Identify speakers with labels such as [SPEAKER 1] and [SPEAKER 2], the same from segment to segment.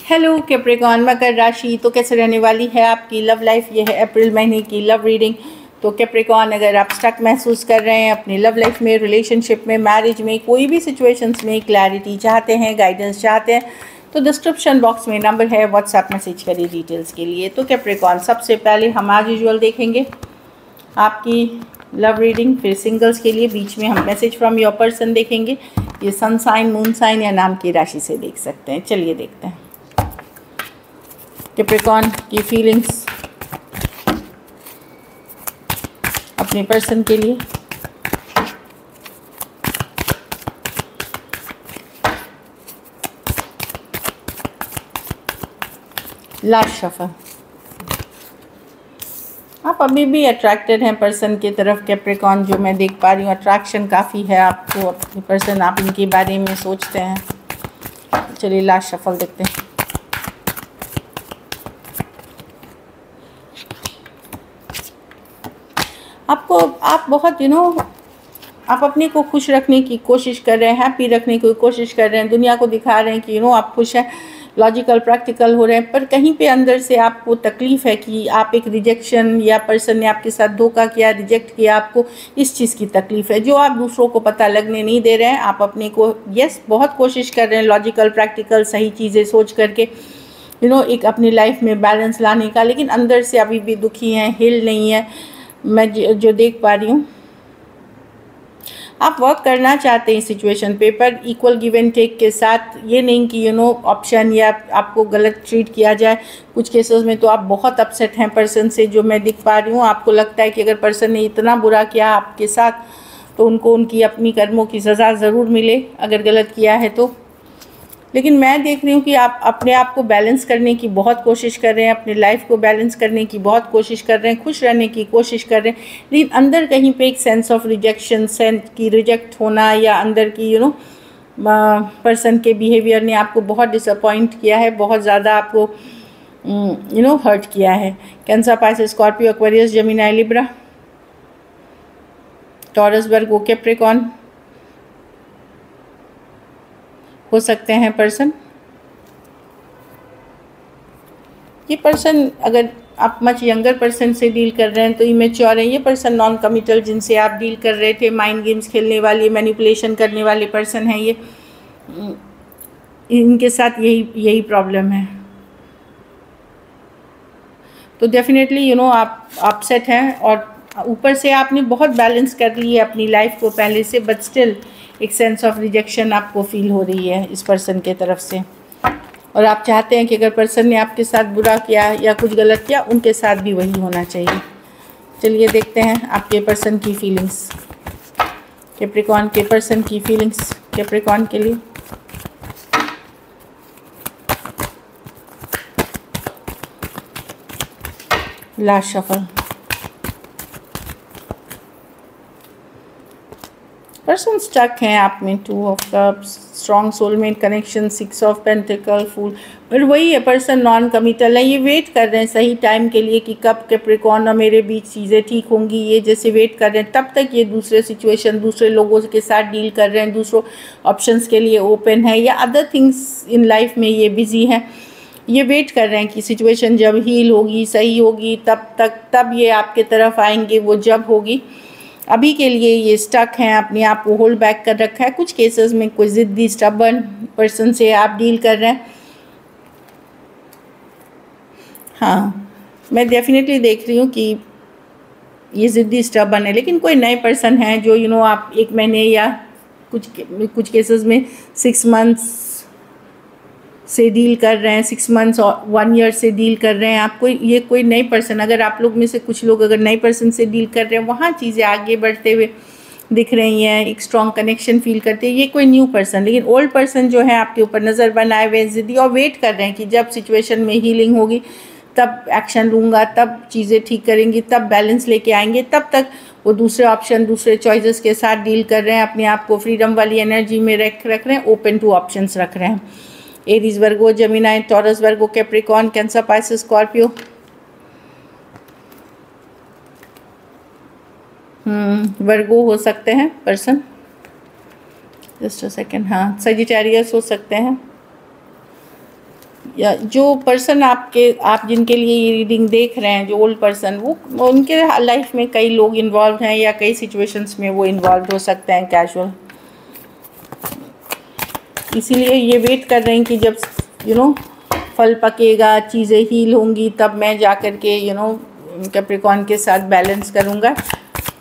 [SPEAKER 1] Hello Capricorn, मकर राशि तो कैसे रहने वाली है आपकी लव लाइफ। ये है अप्रैल महीने की लव रीडिंग। तो कैप्रिकॉर्न, अगर आप स्टक महसूस कर रहे हैं अपनी लव लाइफ में, रिलेशनशिप में, मैरिज में, कोई भी सिचुएशंस में क्लैरिटी चाहते हैं, गाइडेंस चाहते हैं, तो डिस्क्रिप्शन बॉक्स में नंबर है, व्हाट्सएप मैसेज करिए डिटेल्स के लिए। तो कैप्रिकॉर्न, सबसे पहले हम आज यूजुअल देखेंगे आपकी लव रीडिंग, फिर सिंगल्स के लिए बीच में हम मैसेज फ्रॉम योर पर्सन देखेंगे। ये सन साइन, मून साइन या नाम की राशि से देख सकते हैं। चलिए देखते हैं कैप्रिकॉर्न की फीलिंग्स अपने पर्सन के लिए। Last shuffle. आप अभी भी अट्रैक्टेड हैं पर्सन की तरफ कैप्रिकॉर्न, जो मैं देख पा रही हूँ। अट्रैक्शन काफ़ी है आपको अपने पर्सन, आप इनके बारे में सोचते हैं। चलिए लास्ट शफल देखते हैं। आप बहुत आप अपने को खुश रखने की कोशिश कर रहे हैं, हैप्पी रखने की कोशिश कर रहे हैं, दुनिया को दिखा रहे हैं कि आप खुश हैं, लॉजिकल प्रैक्टिकल हो रहे हैं। पर कहीं पे अंदर से आपको तकलीफ़ है कि आप एक रिजेक्शन, या पर्सन ने आपके साथ धोखा किया, रिजेक्ट किया, आपको इस चीज़ की तकलीफ़ है जो आप दूसरों को पता लगने नहीं दे रहे हैं। आप अपने को बहुत कोशिश कर रहे हैं लॉजिकल प्रैक्टिकल सही चीज़ें सोच करके एक अपनी लाइफ में बैलेंस लाने का, लेकिन अंदर से अभी भी दुखी हैं, हिल नहीं है। मैं जो देख पा रही हूँ, आप वर्क करना चाहते हैं इस सिचुएशन पे, पर इक्वल गिव एंड टेक के साथ। ये नहीं कि ऑप्शन या आपको गलत ट्रीट किया जाए। कुछ केसेस में तो आप बहुत अपसेट हैं पर्सन से, जो मैं दिख पा रही हूँ। आपको लगता है कि अगर पर्सन ने इतना बुरा किया आपके साथ तो उनको उनकी अपनी कर्मों की सज़ा ज़रूर मिले, अगर गलत किया है तो। लेकिन मैं देख रही हूँ कि आप अपने आप को बैलेंस करने की बहुत कोशिश कर रहे हैं, अपनी लाइफ को बैलेंस करने की बहुत कोशिश कर रहे हैं, खुश रहने की कोशिश कर रहे हैं, लेकिन अंदर कहीं पे एक सेंस ऑफ रिजेक्शन, सेंस की रिजेक्ट होना, या अंदर की पर्सन के बिहेवियर ने आपको बहुत डिसअपॉइंट किया है, बहुत ज़्यादा आपको हर्ट किया है। Cancer, Pisces, Scorpio, Aquarius, Gemini, Libra, Taurus, Virgo, Capricorn हो सकते हैं पर्सन। ये पर्सन, अगर आप मच यंगर पर्सन से डील कर रहे हैं तो इमेच्योर है। ये पर्सन नॉन कमिटल जिनसे आप डील कर रहे थे, माइंड गेम्स खेलने वाले, मैनिपुलेशन करने वाले पर्सन हैं ये। इनके साथ यही प्रॉब्लम है। तो डेफिनेटली आप अपसेट हैं, और ऊपर से आपने बहुत बैलेंस कर ली है अपनी लाइफ को पहले से, बट स्टिल एक सेंस ऑफ रिजेक्शन आपको फील हो रही है इस पर्सन के तरफ से। और आप चाहते हैं कि अगर पर्सन ने आपके साथ बुरा किया या कुछ गलत किया, उनके साथ भी वही होना चाहिए। चलिए देखते हैं आपके पर्सन की फीलिंग्स, कैप्रिकॉर्न के पर्सन की फीलिंग्स कैप्रिकॉर्न के लिए। Last shuffle. पर्सन स्टक हैं आप में, 2 of cups, strong soulmate connection, 6 of pentacle, fool. पर वही है, पर्सन नॉन कमिटल है। ये वेट कर रहे हैं सही टाइम के लिए कि कब कैप्रिकॉर्न और मेरे बीच चीज़ें ठीक होंगी। ये जैसे वेट कर रहे हैं, तब तक ये दूसरे सिचुएशन, दूसरे लोगों के साथ डील कर रहे हैं, दूसरों ऑप्शंस के लिए ओपन है, या अदर थिंग्स इन लाइफ में ये बिजी हैं। ये वेट कर रहे हैं कि सिचुएशन जब हील होगी, सही होगी, तब ये आपके तरफ आएंगे, वो जब होगी। अभी के लिए ये स्टक हैं, अपने आप को होल्ड बैक कर रखा है। कुछ केसेस में कोई ज़िद्दी स्टबर्न पर्सन से आप डील कर रहे हैं। हाँ, मैं डेफिनेटली देख रही हूँ कि ये ज़िद्दी स्टबर्न है, लेकिन कोई नए पर्सन है जो आप 1 महीने या कुछ केसेस में 6 मंथ्स से डील कर रहे हैं, 6 मंथ्स और 1 ईयर से डील कर रहे हैं। आपको ये कोई नए पर्सन, अगर आप लोग में से कुछ लोग अगर नए पर्सन से डील कर रहे हैं, वहाँ चीज़ें आगे बढ़ते हुए दिख रही हैं, एक स्ट्रॉन्ग कनेक्शन फील करते हैं। ये कोई न्यू पर्सन, लेकिन ओल्ड पर्सन जो है आपके ऊपर नज़र बनाए हुए ज़िद्दी, और वेट कर रहे हैं कि जब सिचुएशन में हीलिंग होगी तब एक्शन लूँगा, तब चीज़ें ठीक करेंगी, तब बैलेंस लेके आएंगे। तब तक वो दूसरे ऑप्शन, दूसरे चॉइसेस के साथ डील कर रहे हैं, अपने आप को फ्रीडम वाली एनर्जी में रख रहे हैं, ओपन टू ऑप्शंस रख रहे हैं। एरीज, वर्गो, Gemini, taurus, Virgo, Capricorn, cancer, Pisces, Scorpio, वर्गो हो सकते हैं पर्सन, जस्ट अ सेकेंड। हाँ, सजिटेरियस हो सकते हैं, या जो पर्सन आप जिनके लिए ये रीडिंग देख रहे हैं, जो ओल्ड पर्सन, वो उनके लाइफ में कई लोग इन्वॉल्व हैं या कई सिचुएशंस में वो इन्वॉल्व हो सकते हैं कैजुअल। इसीलिए ये वेट कर रहे हैं कि जब फल पकेगा, चीज़ें हील होंगी, तब मैं जा कर के कैप्रिकॉर्न के साथ बैलेंस करूँगा,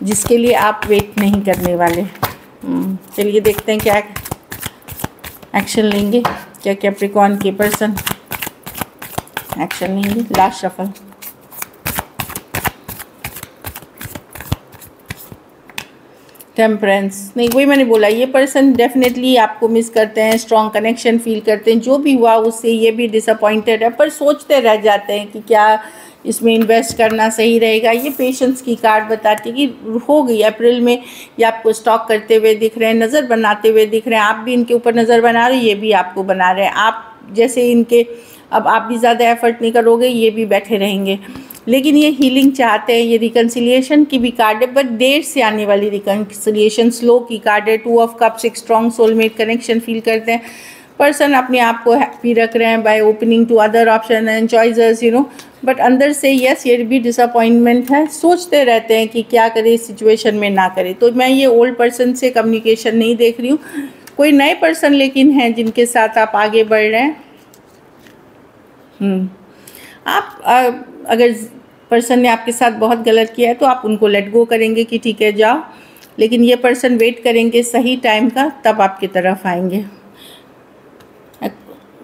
[SPEAKER 1] जिसके लिए आप वेट नहीं करने वाले। चलिए देखते हैं क्या एक्शन लेंगे, क्या कैप्रिकॉर्न के पर्सन एक्शन लेंगे। Last shuffle. टेम्परेंस, नहीं वही मैंने बोला, ये पर्सन डेफिनेटली आपको मिस करते हैं, स्ट्रॉन्ग कनेक्शन फील करते हैं, जो भी हुआ उससे ये भी डिसअपॉइंटेड है, पर सोचते रह जाते हैं कि क्या इसमें इन्वेस्ट करना सही रहेगा। ये पेशेंस की कार्ड बताती है कि हो गई अप्रैल में ये आपको स्टॉक करते हुए दिख रहे हैं, नज़र बनाते हुए दिख रहे हैं, आप भी इनके ऊपर नज़र बना रहे हो, ये भी आपको बना रहे हैं। आप जैसे इनके, अब आप भी ज़्यादा एफर्ट नहीं करोगे, ये भी बैठे रहेंगे, लेकिन ये हीलिंग चाहते हैं। ये रिकन्सिलिएशन की भी कार्ड है, बट देर से आने वाली रिकन्सिलिएशन, स्लो की कार्ड है। 2 ऑफ कप्स, एक स्ट्रॉन्ग सोलमेट कनेक्शन फील करते हैं। पर्सन अपने आप को हैप्पी रख रहे हैं by opening to other option and choices, but अंदर से यस, ये भी डिसअपॉइंटमेंट है। सोचते रहते हैं कि क्या करें इस सिचुएशन में, ना करें। तो मैं ये ओल्ड पर्सन से कम्युनिकेशन नहीं देख रही हूँ, कोई नए पर्सन लेकिन हैं जिनके साथ आप आगे बढ़ रहे हैं। आप अगर पर्सन ने आपके साथ बहुत गलत किया है तो आप उनको लेट गो करेंगे कि ठीक है जाओ, लेकिन ये पर्सन वेट करेंगे सही टाइम का, तब आपकी तरफ आएंगे।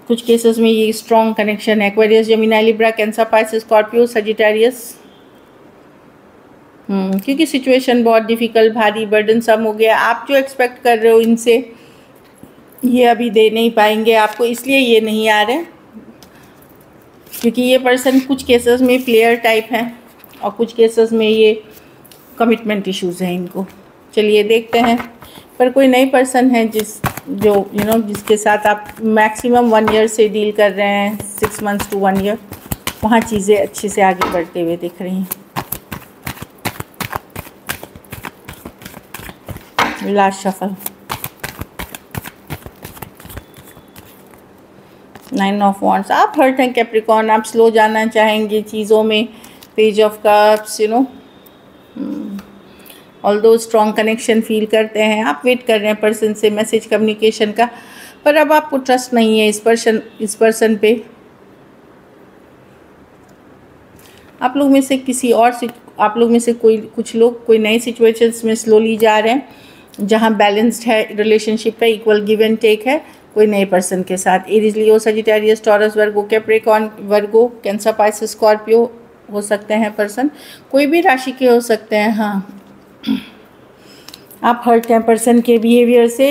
[SPEAKER 1] कुछ केसेस में ये स्ट्रॉन्ग कनेक्शन है। Aquarius, Gemini, Libra, cancer, Pisces, Scorpio, Sagittarius. क्योंकि सिचुएशन बहुत डिफ़िकल्ट, भारी, बर्डन सम हो गया। आप जो एक्सपेक्ट कर रहे हो इनसे, ये अभी दे नहीं पाएंगे आपको, इसलिए ये नहीं आ रहे, क्योंकि ये पर्सन कुछ केसेस में प्लेयर टाइप है और कुछ केसेस में ये कमिटमेंट इश्यूज़ हैं इनको। चलिए देखते हैं, पर कोई नई पर्सन है जिसके साथ आप मैक्सिमम 1 ईयर से डील कर रहे हैं, 6 मंथ्स टू 1 ईयर, वहाँ चीज़ें अच्छे से आगे बढ़ते हुए दिख रही हैं। Last shuffle. 9 ऑफ वॉन्ड्स, आप हर्ट हैं कैप्रिकॉर्न, आप स्लो जाना चाहेंगे चीज़ों में। Page of cups, although strong connection feel करते हैं, आप वेट कर रहे हैं पर्सन से मैसेज कम्युनिकेशन का, पर अब आपको ट्रस्ट नहीं है इस पर्सन पे। आप लोग में से कुछ लोग कोई नई सिचुएशंस में स्लोली जा रहे हैं, जहां बैलेंस्ड है रिलेशनशिप है, इक्वल गिव एंड टेक है कोई नए पर्सन के साथ। एरीज, लियो, सजिटेरियस, टॉरस, वर्गो, कैप्रिकॉर्न, वर्गो, कैंसर, पाइसेस, स्कॉर्पियो हो सकते हैं पर्सन, कोई भी राशि के हो सकते हैं। हाँ, आप हर्ट हैं पर्सन के बिहेवियर से।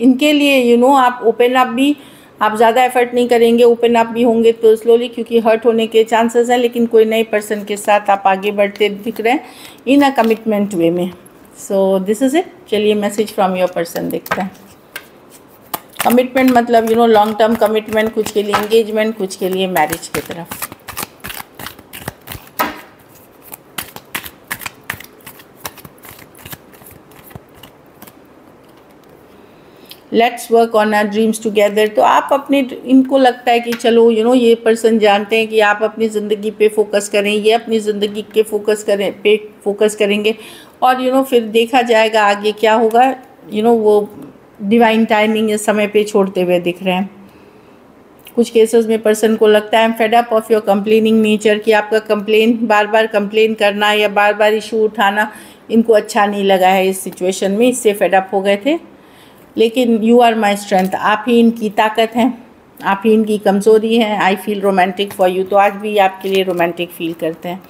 [SPEAKER 1] इनके लिए आप ओपन अप भी, आप ज़्यादा एफर्ट नहीं करेंगे, ओपन अप भी होंगे तो स्लोली, क्योंकि हर्ट होने के चांसेस हैं, लेकिन कोई नए पर्सन के साथ आप आगे बढ़ते दिख रहे हैं इन अ कमिटमेंट वे में। So this is it. चलिए मैसेज फ्रॉम योर पर्सन देखते हैं। कमिटमेंट मतलब लॉन्ग टर्म कमिटमेंट, कुछ के लिए एंगेजमेंट, कुछ के लिए मैरिज की तरफ। Let's work on our dreams together. तो आप अपने, इनको लगता है कि चलो ये पर्सन जानते हैं कि आप अपनी ज़िंदगी पे फोकस करें, ये अपनी ज़िंदगी के फोकस करेंगे, और फिर देखा जाएगा आगे क्या होगा। वो डिवाइन टाइमिंग इस समय पे छोड़ते हुए दिख रहे हैं। कुछ केसेस में पर्सन को लगता है fed up of your complaining nature, कि आपका बार बार कंप्लेन करना या बार बार इशू उठाना इनको अच्छा नहीं लगा है इस सिचुएशन में, इससे फेड अप हो गए थे। लेकिन यू आर माई स्ट्रेंथ, आप ही इनकी ताकत हैं, आप ही इनकी कमज़ोरी हैं। I feel romantic for you, तो आज भी आपके लिए रोमांटिक फील करते हैं।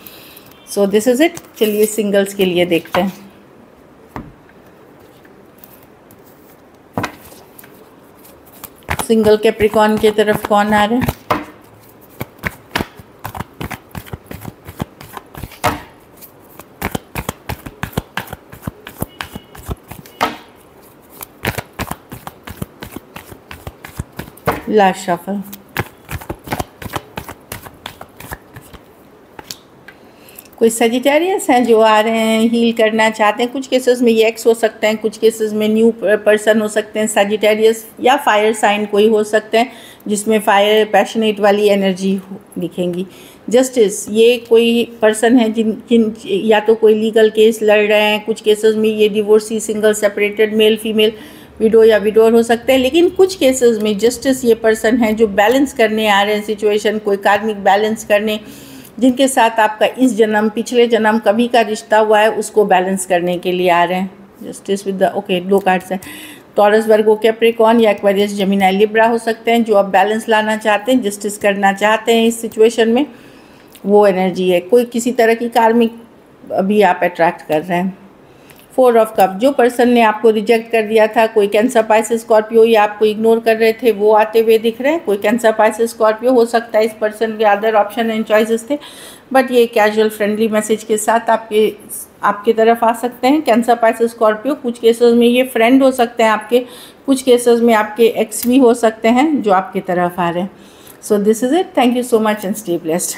[SPEAKER 1] So this is it. चलिए सिंगल्स के लिए देखते हैं। सिंगल कैप्रिकॉर्न की तरफ कौन आ रहा है? Last shuffle. कोई सजिटेरियस हैं जो आ रहे हैं, हील करना चाहते हैं। कुछ केसेस में ये एक्स हो सकते हैं, कुछ केसेस में न्यू पर्सन हो सकते हैं, सजिटेरियस या फायर साइन कोई हो सकते हैं जिसमें फायर पैशनेट वाली एनर्जी दिखेंगी। जस्टिस, ये कोई पर्सन है जिन या तो कोई लीगल केस लड़ रहे हैं, कुछ केसेस में ये divorcee, single, separated, male female, window या विडोर हो सकते हैं। लेकिन कुछ केसेस में जस्टिस ये पर्सन है जो बैलेंस करने आ रहे हैं सिचुएशन, कोई कार्मिक बैलेंस करने, जिनके साथ आपका इस जन्म, पिछले जन्म कभी का रिश्ता हुआ है उसको बैलेंस करने के लिए आ रहे हैं। Justice with the okay 2 cards हैं। टॉरस, वर्गो, कैप्रिकॉर्न या एक्वेरियस, जेमिनी, लिब्रा हो सकते हैं जो आप बैलेंस लाना चाहते हैं, जस्टिस करना चाहते हैं इस सिचुएशन में, वो एनर्जी है। कोई किसी तरह की कार्मिक अभी आप अट्रैक्ट कर रहे हैं। 4 ऑफ कप, जो पर्सन ने आपको रिजेक्ट कर दिया था, कोई कैंसर, पाइसेस, स्कॉर्पियो या आपको इग्नोर कर रहे थे, वो आते हुए दिख रहे हैं। कोई कैंसर, पाइसेस, स्कॉर्पियो हो सकता है इस पर्सन के अदर ऑप्शन एंड चॉइसेस थे, बट ये कैजुअल फ्रेंडली मैसेज के साथ आपके तरफ आ सकते हैं। कैंसर, पाइसेस, स्कॉर्पियो, कुछ केसेस में ये फ्रेंड हो सकते हैं आपके, कुछ केसेस में आपके एक्स भी हो सकते हैं जो आपकी तरफ आ रहे हैं। So this is it. Thank you so much and stay blessed.